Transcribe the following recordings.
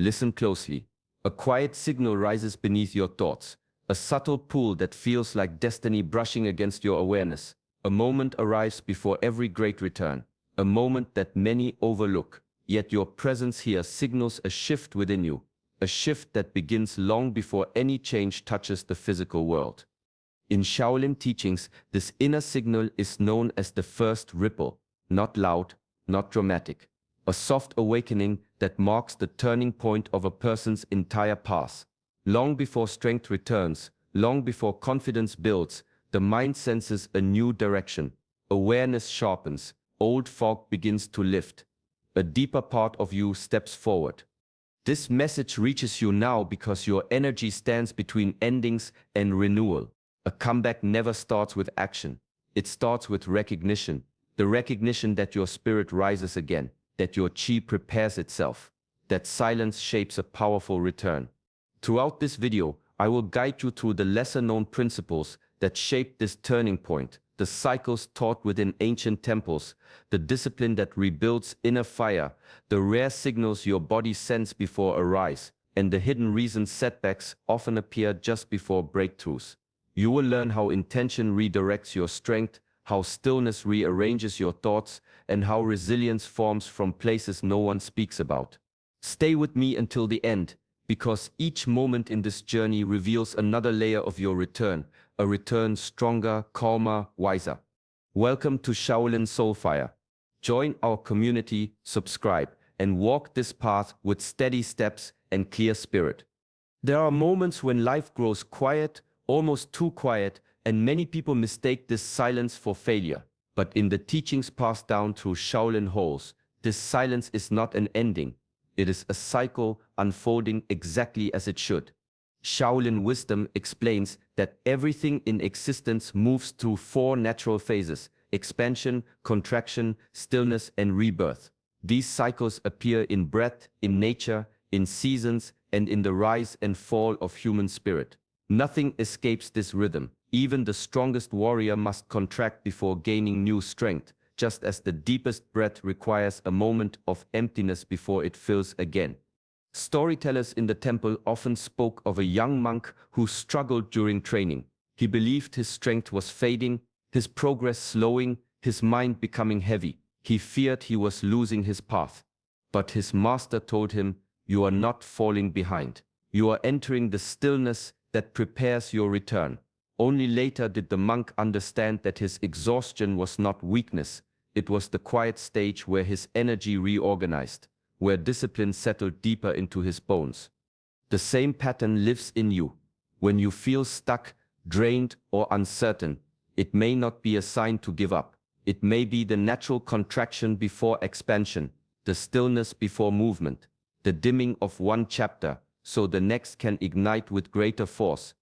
Listen closely. A quiet signal rises beneath your thoughts, a subtle pull that feels like destiny brushing against your awareness. A moment arrives before every great return, a moment that many overlook, yet your presence here signals a shift within you, a shift that begins long before any change touches the physical world. In Shaolin teachings, this inner signal is known as the first ripple, not loud, not dramatic, a soft awakening that marks the turning point of a person's entire path. Long before strength returns, long before confidence builds, the mind senses a new direction. Awareness sharpens, old fog begins to lift. A deeper part of you steps forward. This message reaches you now because your energy stands between endings and renewal. A comeback never starts with action. It starts with recognition. The recognition that your spirit rises again, that your chi prepares itself, that silence shapes a powerful return. Throughout this video, I will guide you through the lesser-known principles that shaped this turning point, the cycles taught within ancient temples, the discipline that rebuilds inner fire, the rare signals your body sends before a rise, and the hidden reasons setbacks often appear just before breakthroughs. You will learn how intention redirects your strength, how stillness rearranges your thoughts, and how resilience forms from places no one speaks about. Stay with me until the end, because each moment in this journey reveals another layer of your return, a return stronger, calmer, wiser. Welcome to Shaolin Soulfire. Join our community, subscribe, and walk this path with steady steps and clear spirit. There are moments when life grows quiet, almost too quiet, and many people mistake this silence for failure. But in the teachings passed down through Shaolin halls, this silence is not an ending. It is a cycle unfolding exactly as it should. Shaolin wisdom explains that everything in existence moves through four natural phases: expansion, contraction, stillness, and rebirth. These cycles appear in breath, in nature, in seasons, and in the rise and fall of human spirit. Nothing escapes this rhythm. Even the strongest warrior must contract before gaining new strength, just as the deepest breath requires a moment of emptiness before it fills again. Storytellers in the temple often spoke of a young monk who struggled during training. He believed his strength was fading, his progress slowing, his mind becoming heavy. He feared he was losing his path. But his master told him, "You are not falling behind. You are entering the stillness that prepares your return." Only later did the monk understand that his exhaustion was not weakness. It was the quiet stage where his energy reorganized, where discipline settled deeper into his bones. The same pattern lives in you. When you feel stuck, drained, or uncertain, it may not be a sign to give up. It may be the natural contraction before expansion, the stillness before movement, the dimming of one chapter, so the next can ignite with greater force.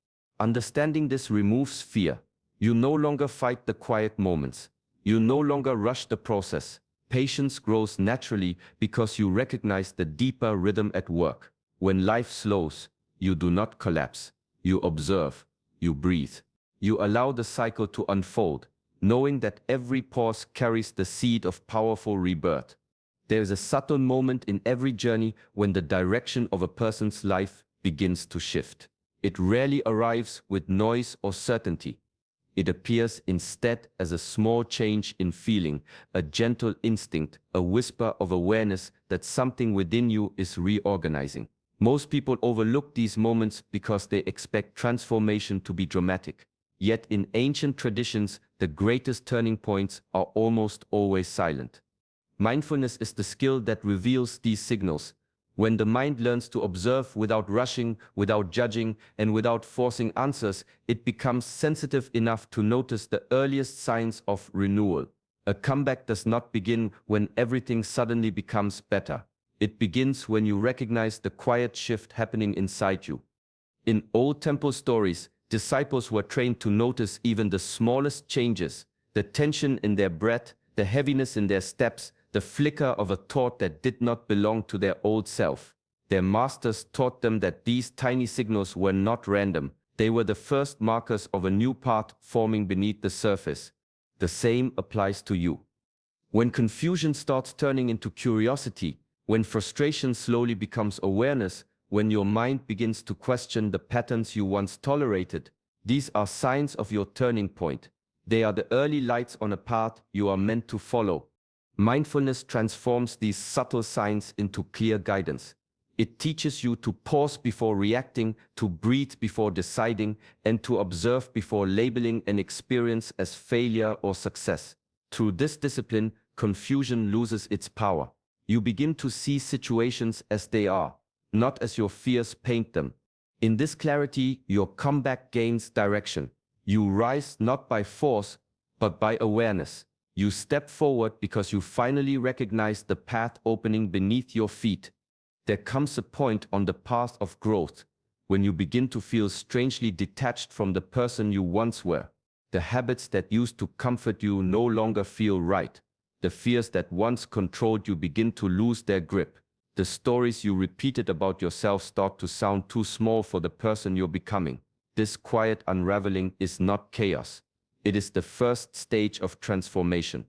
Understanding this removes fear. You no longer fight the quiet moments. You no longer rush the process. Patience grows naturally because you recognize the deeper rhythm at work. When life slows, you do not collapse. You observe. You breathe. You allow the cycle to unfold, knowing that every pause carries the seed of powerful rebirth. There is a subtle moment in every journey when the direction of a person's life begins to shift. It rarely arrives with noise or certainty. It appears instead as a small change in feeling, a gentle instinct, a whisper of awareness that something within you is reorganizing. Most people overlook these moments because they expect transformation to be dramatic. Yet in ancient traditions, the greatest turning points are almost always silent. Mindfulness is the skill that reveals these signals. When the mind learns to observe without rushing, without judging, and without forcing answers, it becomes sensitive enough to notice the earliest signs of renewal. A comeback does not begin when everything suddenly becomes better. It begins when you recognize the quiet shift happening inside you. In old temple stories, disciples were trained to notice even the smallest changes, the tension in their breath, the heaviness in their steps, the flicker of a thought that did not belong to their old self. Their masters taught them that these tiny signals were not random. They were the first markers of a new path forming beneath the surface. The same applies to you. When confusion starts turning into curiosity, When frustration slowly becomes awareness, when your mind begins to question the patterns you once tolerated, these are signs of your turning point. They are the early lights on a path you are meant to follow. Mindfulness transforms these subtle signs into clear guidance. It teaches you to pause before reacting, to breathe before deciding, and to observe before labeling an experience as failure or success. Through this discipline, confusion loses its power. You begin to see situations as they are, not as your fears paint them. In this clarity, your comeback gains direction. You rise not by force, but by awareness. You step forward because you finally recognize the path opening beneath your feet. There comes a point on the path of growth when you begin to feel strangely detached from the person you once were. The habits that used to comfort you no longer feel right. The fears that once controlled you begin to lose their grip. The stories you repeated about yourself start to sound too small for the person you're becoming. This quiet unraveling is not chaos. It is the first stage of transformation.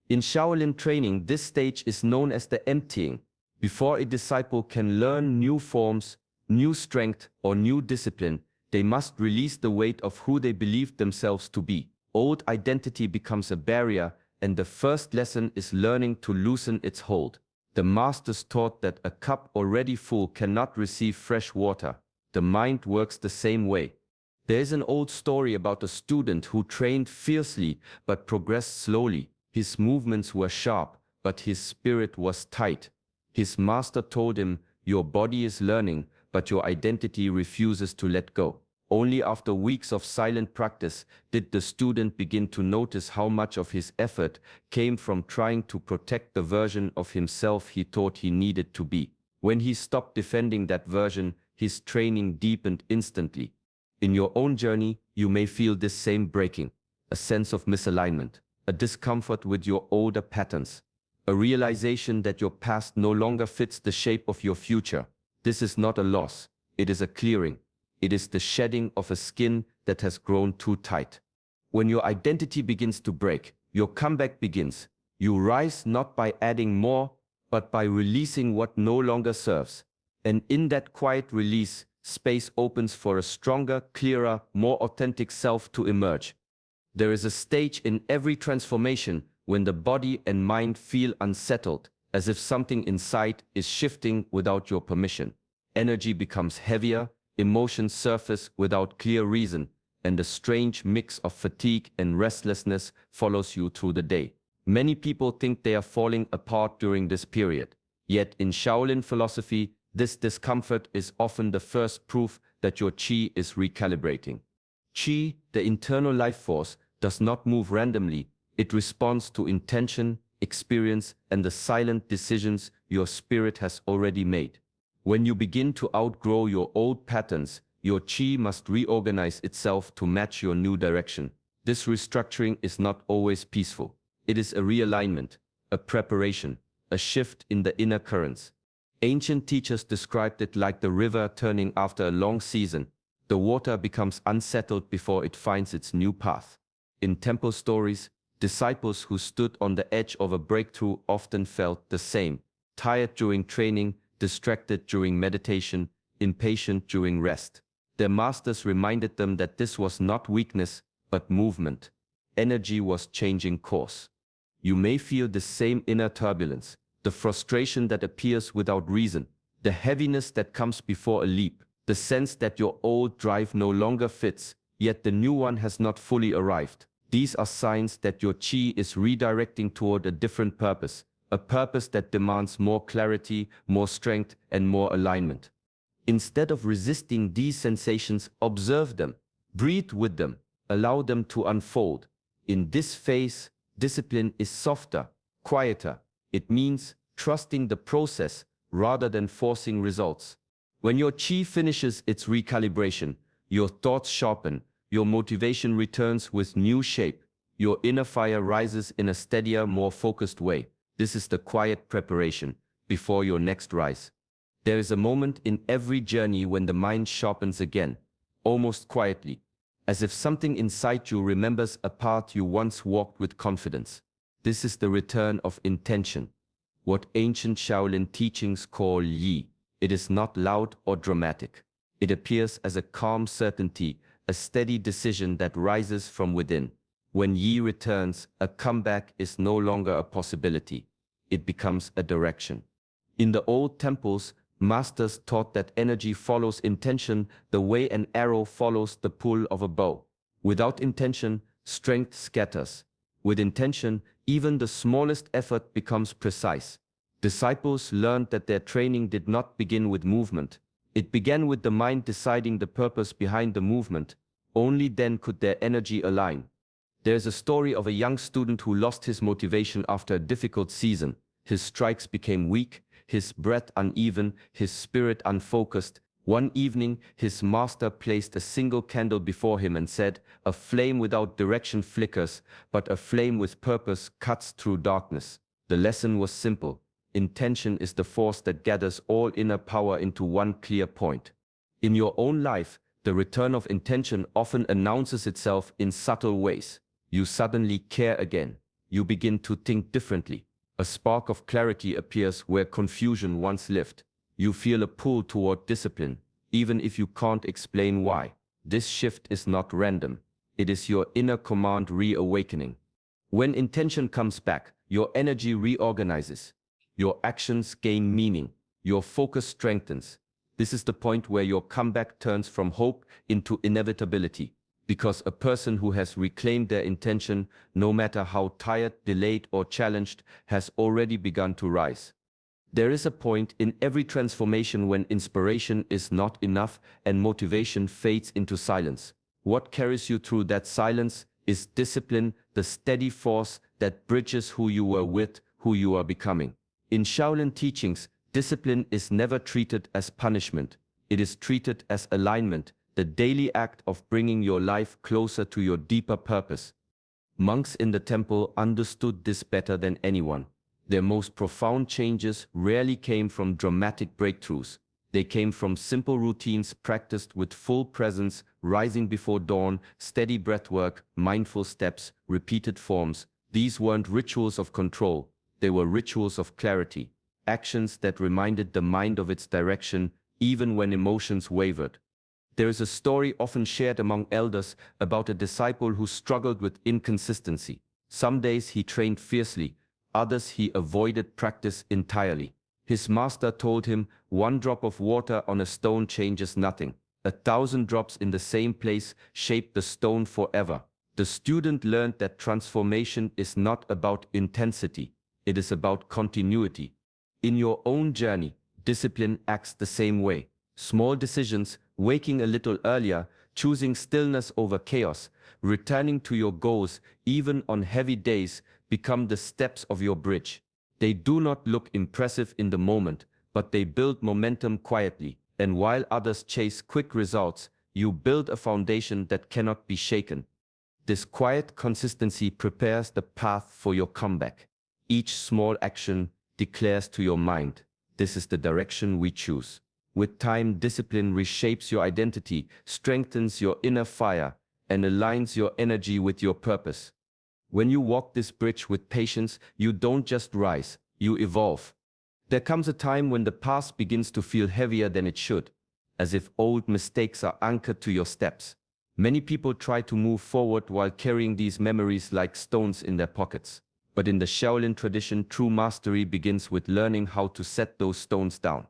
In Shaolin training, this stage is known as the emptying. Before a disciple can learn new forms, new strength, or new discipline, they must release the weight of who they believed themselves to be. Old identity becomes a barrier, and the first lesson is learning to loosen its hold. The masters taught that a cup already full cannot receive fresh water. The mind works the same way. There is an old story about a student who trained fiercely but progressed slowly. His movements were sharp, but his spirit was tight. His master told him, "Your body is learning, but your identity refuses to let go." Only after weeks of silent practice did the student begin to notice how much of his effort came from trying to protect the version of himself he thought he needed to be. When he stopped defending that version, his training deepened instantly. In your own journey, you may feel this same breaking, a sense of misalignment, a discomfort with your older patterns, a realization that your past no longer fits the shape of your future. This is not a loss, it is a clearing. It is the shedding of a skin that has grown too tight. When your identity begins to break, your comeback begins. You rise not by adding more, but by releasing what no longer serves. And in that quiet release, space opens for a stronger, clearer, more authentic self to emerge. There is a stage in every transformation when the body and mind feel unsettled, as if something inside is shifting without your permission. Energy becomes heavier, emotions surface without clear reason, and a strange mix of fatigue and restlessness follows you through the day. Many people think they are falling apart during this period. Yet in Shaolin philosophy, this discomfort is often the first proof that your qi is recalibrating. Qi, the internal life force, does not move randomly. It responds to intention, experience, and the silent decisions your spirit has already made. When you begin to outgrow your old patterns, your qi must reorganize itself to match your new direction. This restructuring is not always peaceful. It is a realignment, a preparation, a shift in the inner currents. Ancient teachers described it like the river turning after a long season. The water becomes unsettled before it finds its new path. In temple stories, disciples who stood on the edge of a breakthrough often felt the same: tired during training, distracted during meditation, impatient during rest. Their masters reminded them that this was not weakness, but movement. Energy was changing course. You may feel the same inner turbulence, the frustration that appears without reason, the heaviness that comes before a leap, the sense that your old drive no longer fits, yet the new one has not fully arrived. These are signs that your qi is redirecting toward a different purpose, a purpose that demands more clarity, more strength, and more alignment. Instead of resisting these sensations, observe them, breathe with them, allow them to unfold. In this phase, discipline is softer, quieter. It means trusting the process rather than forcing results. When your qi finishes its recalibration, your thoughts sharpen, your motivation returns with new shape, your inner fire rises in a steadier, more focused way. This is the quiet preparation before your next rise. There is a moment in every journey when the mind sharpens again, almost quietly, as if something inside you remembers a path you once walked with confidence. This is the return of intention. what ancient Shaolin teachings call yi. It is not loud or dramatic. It appears as a calm certainty, a steady decision that rises from within. When yi returns, a comeback is no longer a possibility. It becomes a direction. In the old temples, masters taught that energy follows intention the way an arrow follows the pull of a bow. Without intention, strength scatters. With intention, even the smallest effort becomes precise. Disciples learned that their training did not begin with movement. It began with the mind deciding the purpose behind the movement. Only then could their energy align. There is a story of a young student who lost his motivation after a difficult season. His strikes became weak, his breath uneven, his spirit unfocused. One evening, his master placed a single candle before him and said, "A flame without direction flickers, but a flame with purpose cuts through darkness." The lesson was simple. Intention is the force that gathers all inner power into one clear point. In your own life, the return of intention often announces itself in subtle ways. You suddenly care again. You begin to think differently. A spark of clarity appears where confusion once lived. You feel a pull toward discipline, even if you can't explain why. This shift is not random. It is your inner command reawakening. When intention comes back, your energy reorganizes. Your actions gain meaning. Your focus strengthens. This is the point where your comeback turns from hope into inevitability. Because a person who has reclaimed their intention, no matter how tired, delayed, or challenged, has already begun to rise. There is a point in every transformation when inspiration is not enough and motivation fades into silence. What carries you through that silence is discipline, the steady force that bridges who you were with who you are becoming. In Shaolin teachings, discipline is never treated as punishment. It is treated as alignment, the daily act of bringing your life closer to your deeper purpose. Monks in the temple understood this better than anyone. Their most profound changes rarely came from dramatic breakthroughs. They came from simple routines practiced with full presence, rising before dawn, steady breathwork, mindful steps, repeated forms. These weren't rituals of control. They were rituals of clarity, actions that reminded the mind of its direction even when emotions wavered. There is a story often shared among elders about a disciple who struggled with inconsistency. Some days he trained fiercely, others he avoided practice entirely. His master told him, "One drop of water on a stone changes nothing. 1,000 drops in the same place shape the stone forever." The student learned that transformation is not about intensity. It is about continuity. In your own journey, discipline acts the same way. Small decisions, waking a little earlier, choosing stillness over chaos, returning to your goals even on heavy days, become the steps of your bridge. They do not look impressive in the moment, but they build momentum quietly. And while others chase quick results, you build a foundation that cannot be shaken. This quiet consistency prepares the path for your comeback. Each small action declares to your mind, "This is the direction we choose." With time, discipline reshapes your identity, strengthens your inner fire, and aligns your energy with your purpose. When you walk this bridge with patience, you don't just rise, you evolve. There comes a time when the past begins to feel heavier than it should, as if old mistakes are anchored to your steps. Many people try to move forward while carrying these memories like stones in their pockets. But in the Shaolin tradition, true mastery begins with learning how to set those stones down.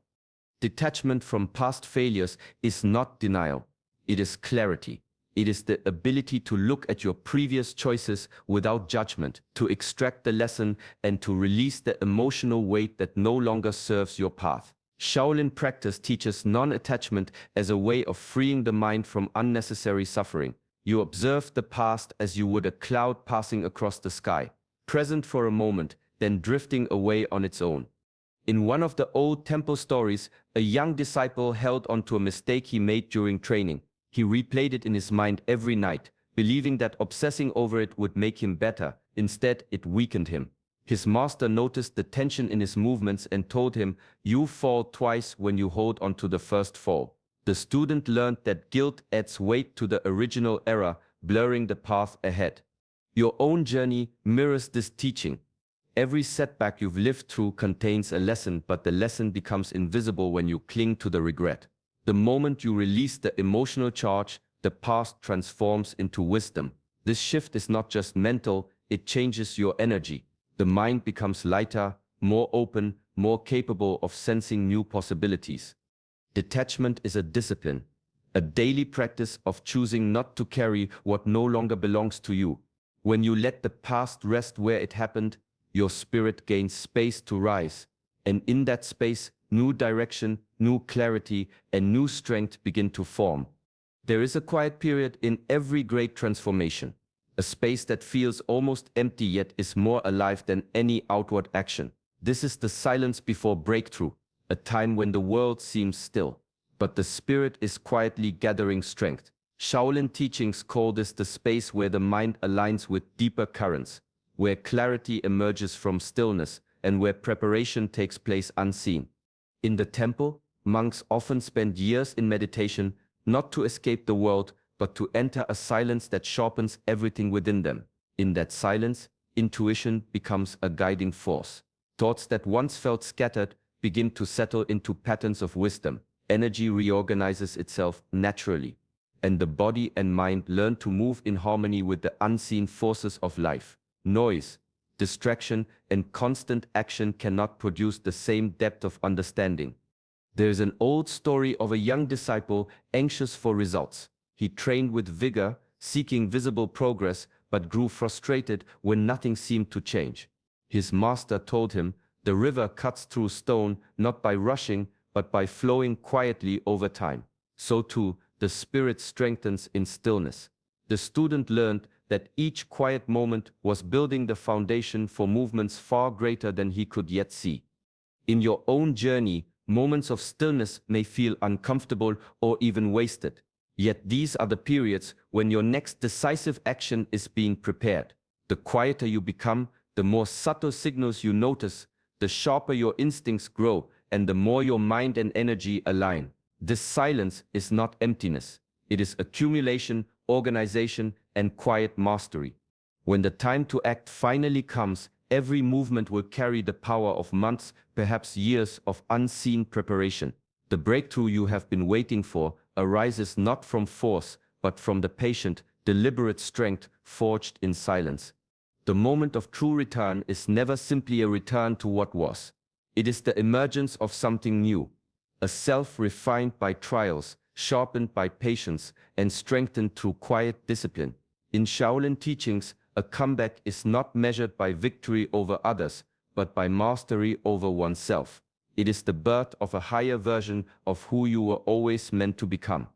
Detachment from past failures is not denial. It is clarity. It is the ability to look at your previous choices without judgment, to extract the lesson, and to release the emotional weight that no longer serves your path. Shaolin practice teaches non-attachment as a way of freeing the mind from unnecessary suffering. You observe the past as you would a cloud passing across the sky, present for a moment, then drifting away on its own. In one of the old temple stories, a young disciple held onto a mistake he made during training. He replayed it in his mind every night, believing that obsessing over it would make him better. Instead, it weakened him. His master noticed the tension in his movements and told him, "You fall twice when you hold onto the first fall." The student learned that guilt adds weight to the original error, blurring the path ahead. Your own journey mirrors this teaching. Every setback you've lived through contains a lesson, but the lesson becomes invisible when you cling to the regret. The moment you release the emotional charge, the past transforms into wisdom. This shift is not just mental, it changes your energy. The mind becomes lighter, more open, more capable of sensing new possibilities. Detachment is a discipline, a daily practice of choosing not to carry what no longer belongs to you. When you let the past rest where it happened, your spirit gains space to rise, and in that space, new direction, new clarity, and new strength begin to form. There is a quiet period in every great transformation, a space that feels almost empty yet is more alive than any outward action. This is the silence before breakthrough, a time when the world seems still, but the spirit is quietly gathering strength. Shaolin teachings call this the space where the mind aligns with deeper currents, where clarity emerges from stillness, and where preparation takes place unseen. In the temple, monks often spend years in meditation, not to escape the world, but to enter a silence that sharpens everything within them. In that silence, intuition becomes a guiding force. Thoughts that once felt scattered begin to settle into patterns of wisdom. Energy reorganizes itself naturally, and the body and mind learn to move in harmony with the unseen forces of life. Noise, distraction, and constant action cannot produce the same depth of understanding. There is an old story of a young disciple anxious for results. He trained with vigor, seeking visible progress, but grew frustrated when nothing seemed to change. His master told him, "The river cuts through stone not by rushing, but by flowing quietly over time. So too, the spirit strengthens in stillness." The student learned that each quiet moment was building the foundation for movements far greater than he could yet see. In your own journey, moments of stillness may feel uncomfortable or even wasted. Yet these are the periods when your next decisive action is being prepared. The quieter you become, the more subtle signals you notice, the sharper your instincts grow, and the more your mind and energy align. This silence is not emptiness. It is accumulation, organization, and quiet mastery. When the time to act finally comes, every movement will carry the power of months, perhaps years of unseen preparation. The breakthrough you have been waiting for arises not from force, but from the patient, deliberate strength forged in silence. The moment of true return is never simply a return to what was. It is the emergence of something new, a self refined by trials, sharpened by patience, and strengthened through quiet discipline. In Shaolin teachings, a comeback is not measured by victory over others, but by mastery over oneself. It is the birth of a higher version of who you were always meant to become.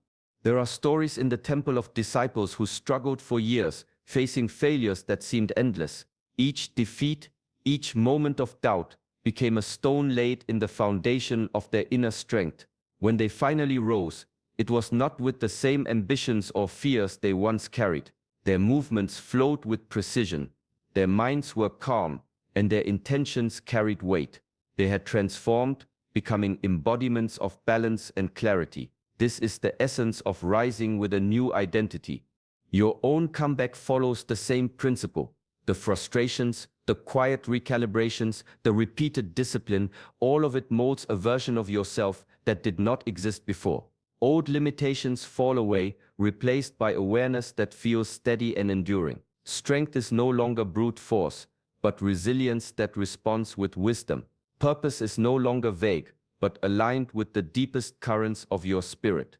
There are stories in the temple of disciples who struggled for years, facing failures that seemed endless. Each defeat, each moment of doubt, became a stone laid in the foundation of their inner strength. When they finally rose, it was not with the same ambitions or fears they once carried. Their movements flowed with precision, their minds were calm, and their intentions carried weight. They had transformed, becoming embodiments of balance and clarity. This is the essence of rising with a new identity. Your own comeback follows the same principle. The frustrations, the quiet recalibrations, the repeated discipline, all of it molds a version of yourself that did not exist before. Old limitations fall away, replaced by awareness that feels steady and enduring. Strength is no longer brute force, but resilience that responds with wisdom. Purpose is no longer vague, but aligned with the deepest currents of your spirit.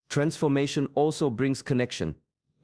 Transformation also brings connection,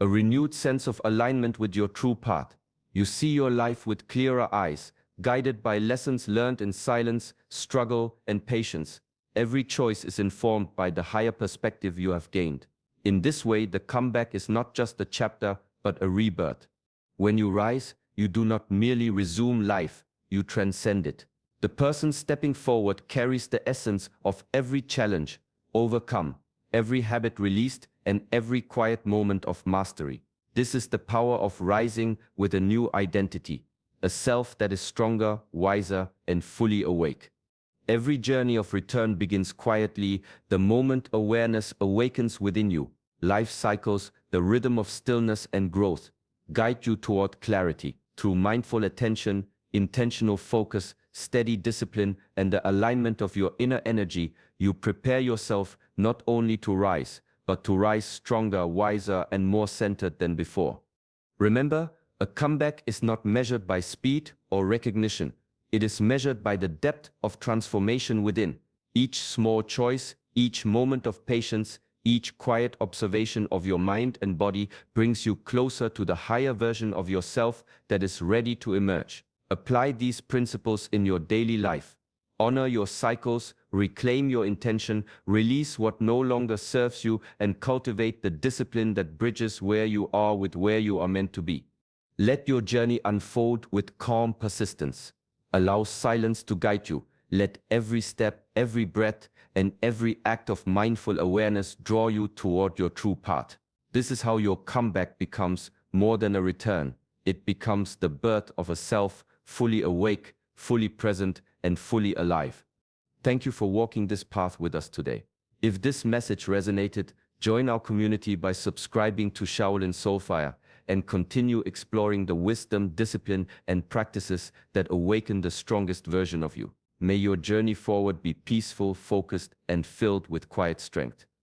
a renewed sense of alignment with your true path. You see your life with clearer eyes, guided by lessons learned in silence, struggle, and patience. Every choice is informed by the higher perspective you have gained. In this way, the comeback is not just a chapter, but a rebirth. When you rise, you do not merely resume life, you transcend it. The person stepping forward carries the essence of every challenge overcome, every habit released, and every quiet moment of mastery. This is the power of rising with a new identity, a self that is stronger, wiser, and fully awake. Every journey of return begins quietly, the moment awareness awakens within you. Life cycles, the rhythm of stillness and growth, guide you toward clarity. Through mindful attention, intentional focus, steady discipline, and the alignment of your inner energy, you prepare yourself not only to rise, but to rise stronger, wiser, and more centered than before. Remember, a comeback is not measured by speed or recognition. It is measured by the depth of transformation within. Each small choice, each moment of patience, each quiet observation of your mind and body brings you closer to the higher version of yourself that is ready to emerge. Apply these principles in your daily life. Honor your cycles, reclaim your intention, release what no longer serves you, and cultivate the discipline that bridges where you are with where you are meant to be. Let your journey unfold with calm persistence. Allow silence to guide you. Let every step, every breath, and every act of mindful awareness draw you toward your true path. This is how your comeback becomes more than a return. It becomes the birth of a self fully awake, fully present, and fully alive. Thank you for walking this path with us today. If this message resonated, join our community by subscribing to Shaolin Soulfire and continue exploring the wisdom, discipline, and practices that awaken the strongest version of you. May your journey forward be peaceful, focused, and filled with quiet strength.